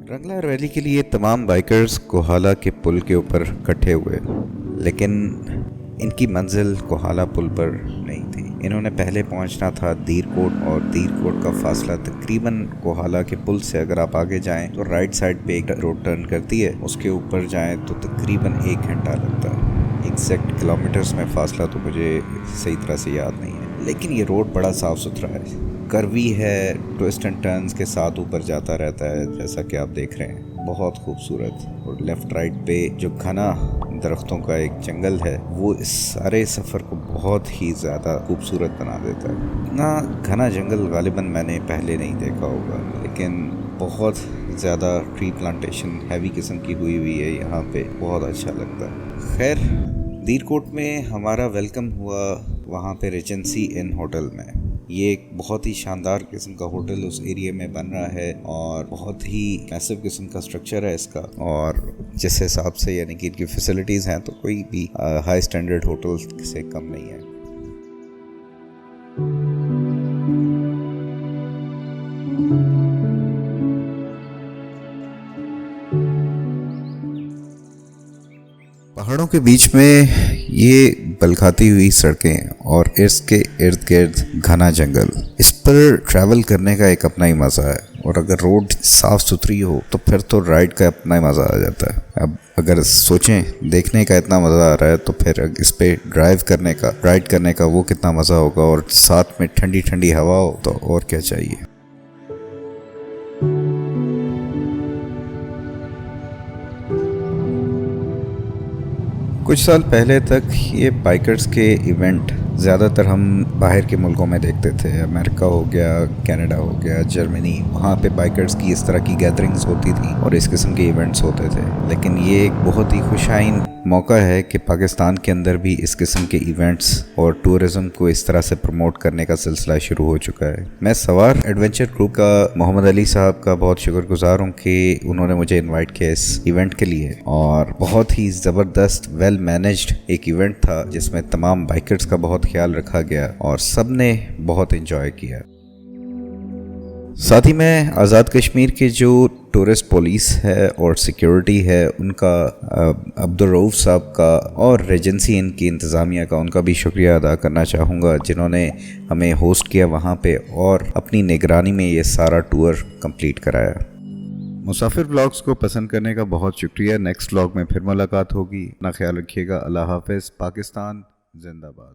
रंगला rally के लिए तमाम बाइकर्स कोहाला के पुल के ऊपर इकट्ठे हुए, लेकिन इनकी मंजिल कोहाला पुल पर नहीं थी। इन्होंने पहले पहुंचना था दीरकोट, और दीरकोट का फासला तकरीबन कोहाला के पुल से अगर आप आगे जाएं तो राइट साइड पे एक रोड टर्न करती है, उसके ऊपर जाएं तो तकरीबन 1 घंटा लगता है। एग्जैक्ट किलोमीटर्स में फासला तो मुझे सही तरह से याद नहीं है, लेकिन ये रोड बड़ा साफ़ सुथरा है, कर्वी है, ट्विस्ट एंड टर्न्स के साथ ऊपर जाता रहता है, जैसा कि आप देख रहे हैं। बहुत खूबसूरत। और लेफ़्ट राइट पे जो घना दरख्तों का एक जंगल है वो इस सारे सफ़र को बहुत ही ज़्यादा खूबसूरत बना देता है। इतना घना जंगल गालिबन मैंने पहले नहीं देखा होगा, लेकिन बहुत ज़्यादा ट्री प्लांटेशन हैवी किस्म की हुई है यहाँ पे, बहुत अच्छा लगता है। खैर, दीरकोट में हमारा वेलकम हुआ वहाँ पे रेजेंसी इन होटल में। ये एक बहुत ही शानदार किस्म का होटल उस एरिया में बन रहा है और बहुत ही मैसिव किस्म का स्ट्रक्चर है इसका, और जिस हिसाब से यानी कि इनकी फैसिलिटीज़ हैं तो कोई भी हाई स्टैंडर्ड होटल से कम नहीं है। पहाड़ों के बीच में ये बलखाती हुई सड़कें और इसके इर्द गिर्द घना जंगल, इस पर ट्रैवल करने का एक अपना ही मज़ा है। और अगर रोड साफ़ सुथरी हो तो फिर तो राइड का अपना ही मज़ा आ जाता है। अब अगर सोचें देखने का इतना मज़ा आ रहा है तो फिर इस पे ड्राइव करने का, राइड करने का वो कितना मज़ा होगा, और साथ में ठंडी ठंडी हवा हो तो और क्या चाहिए। कुछ साल पहले तक ये बाइकर्स के इवेंट ज़्यादातर हम बाहर के मुल्कों में देखते थे। अमेरिका हो गया, कनाडा हो गया, जर्मनी, वहाँ पे बाइकर्स की इस तरह की गैदरिंग्स होती थी और इस किस्म के इवेंट्स होते थे। लेकिन ये एक बहुत ही खुशाइन मौका है कि पाकिस्तान के अंदर भी इस किस्म के इवेंट्स और टूरिज़म को इस तरह से प्रमोट करने का सिलसिला शुरू हो चुका है। मैं सवार एडवेंचर ग्रुप का मोहम्मद अली साहब का बहुत शुक्रगुजार हूँ कि उन्होंने मुझे इनवाइट किया इस इवेंट के लिए, और बहुत ही ज़बरदस्त वेल मैनेज्ड एक इवेंट था जिसमें तमाम बाइकर्स का बहुत ख्याल रखा गया और सब ने बहुत इंजॉय किया। साथ ही मैं आज़ाद कश्मीर के जो टूरिस्ट पुलिस है और सिक्योरिटी है उनका, अब्दुल रऊफ़ साहब का, और रेजेंसी इनकी इंतज़ामिया का, उनका भी शुक्रिया अदा करना चाहूँगा जिन्होंने हमें होस्ट किया वहाँ पे और अपनी निगरानी में ये सारा टूर कंप्लीट कराया। मुसाफिर व्लॉग्स को पसंद करने का बहुत शुक्रिया। नेक्स्ट व्लॉग में फिर मुलाकात होगी। अपना ख्याल रखिएगा। अल्लाह हाफ़िज़। पाकिस्तान जिंदाबाद।